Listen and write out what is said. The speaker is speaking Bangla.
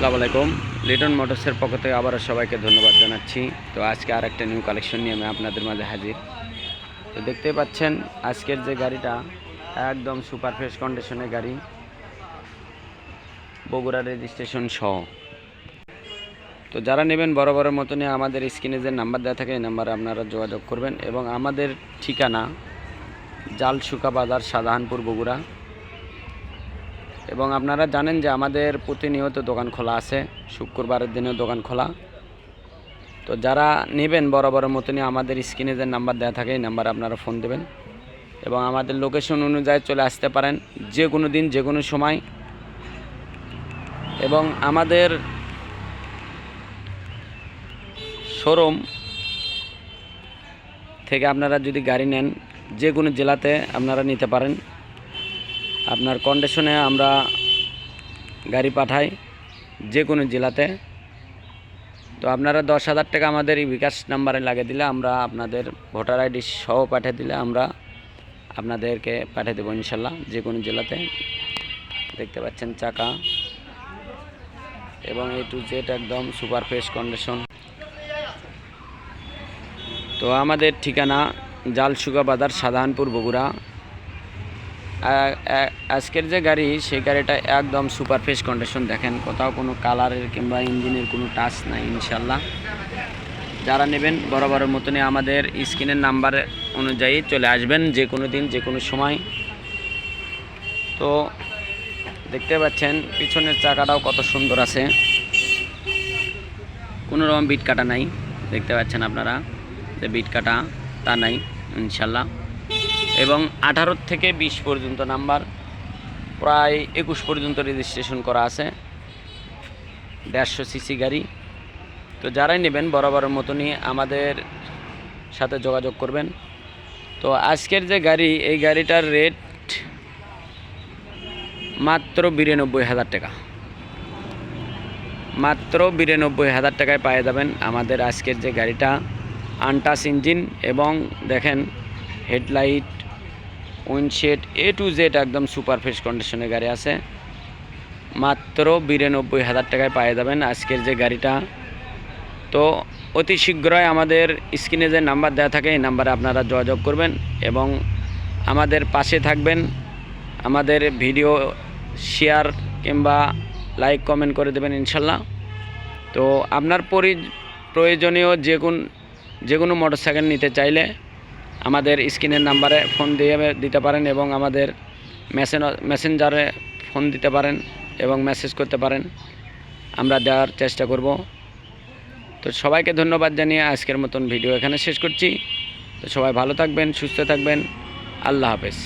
আসসালামু আলাইকুম। লিটন মোটরসের পক্ষ থেকে আবারও সবাইকে ধন্যবাদ জানাচ্ছি। তো আজকে আর একটা নিউ কালেকশন নিয়ে আমি আপনাদের মাঝে হাজির। তো দেখতেই পাচ্ছেন আজকের যে গাড়িটা একদম সুপার ফ্রেশ কন্ডিশনের গাড়ি, বগুড়া রেজিস্ট্রেশন সহ। তো যারা নেবেন বরাবরের মতনই আমাদের স্ক্রিনে যে নাম্বার দেওয়া থাকে এই নাম্বারে আপনারা যোগাযোগ করবেন। এবং আমাদের ঠিকানা জালসুকা বাজার, শাহজাহানপুর, বগুড়া। এবং আপনারা জানেন যে আমাদের প্রতিনিয়ত দোকান খোলা আছে, শুক্রবারের দিনেও দোকান খোলা। তো যারা নেবেন বরাবরের মতনই আমাদের স্ক্রিনে যে নাম্বার দেওয়া থাকে এই নাম্বারে আপনারা ফোন দেবেন এবং আমাদের লোকেশন অনুযায়ী চলে আসতে পারেন যে কোনো দিন, যে কোনো সময়। এবং আমাদের শোরুম থেকে আপনারা যদি গাড়ি নেন যে কোনো জেলাতে আপনারা নিতে পারেন। আপনার কন্ডিশনে আমরা গাড়ি পাঠাই যে কোনো জেলাতে। তো আপনারা 10,000 টাকা আমাদের এই বিকাশ নাম্বারে লাগিয়ে দিলে আমরা আপনাদের ভোটার আইডি সহ পাঠিয়ে দিলে আমরা আপনাদেরকে পাঠিয়ে দেবো ইনশাল্লাহ যে কোনো জেলাতে। দেখতে পাচ্ছেন চাকা এবং A to Z একদম সুপার ফ্রেশ কন্ডিশন। তো আমাদের ঠিকানা জালসুকা বাজার, শাহজাহানপুর, বগুড়া। আজকের যে গাড়ি সেই গাড়িটা একদম সুপার ফ্রেশ কন্ডিশন। দেখেন কোথাও কোনো কালারের কিংবা ইঞ্জিনের কোনো টাচ নাই ইনশাল্লাহ। যারা নেবেন বরাবরের মতনই আমাদের স্ক্রিনের নাম্বার অনুযায়ী চলে আসবেন যে কোনো দিন, যে কোনো সময়। তো দেখতে পাচ্ছেন পিছনের চাকাটাও কত সুন্দর আছে, কোনো রকম বিট কাটা নাই। দেখতে পাচ্ছেন আপনারা যে বিট কাটা তা নাই ইনশাল্লাহ। এবং 18 থেকে 20 পর্যন্ত নাম্বার, প্রায় 21 পর্যন্ত রেজিস্ট্রেশন করা আছে। 150 সিসি গাড়ি। তো যারাই নেবেন বরাবরের মতনই আমাদের সাথে যোগাযোগ করবেন। তো আজকের যে গাড়ি, এই গাড়িটার রেট মাত্র 92,000 টাকা, মাত্র 92,000 টাকায় পেয়ে যাবেন আমাদের আজকের যে গাড়িটা। আনটাচ ইঞ্জিন এবং দেখেন হেডলাইট, উইন্ডশেড A to Z একদম সুপার ফ্রেশ কন্ডিশনের গাড়ি আছে। মাত্র 92,000 টাকায় পেয়ে যাবেন আজকের যে গাড়িটা। তো অতি শীঘ্রই আমাদের স্ক্রিনে যে নাম্বার দেওয়া থাকে এই নাম্বারে আপনারা যোগাযোগ করবেন এবং আমাদের পাশে থাকবেন। আমাদের ভিডিও শেয়ার কিংবা লাইক, কমেন্ট করে দেবেন ইনশাল্লাহ। তো আপনার প্রয়োজনীয় যে কোনো মোটরসাইকেল নিতে চাইলে আমাদের স্ক্রিনের নাম্বারে ফোন দিতে পারেন এবং আমাদের মেসেঞ্জারে ফোন দিতে পারেন এবং মেসেজ করতে পারেন, আমরা দেওয়ার চেষ্টা করব। তো সবাইকে ধন্যবাদ জানিয়ে আজকের মতন ভিডিও এখানে শেষ করছি। তো সবাই ভালো থাকবেন, সুস্থ থাকবেন। আল্লাহ হাফেজ।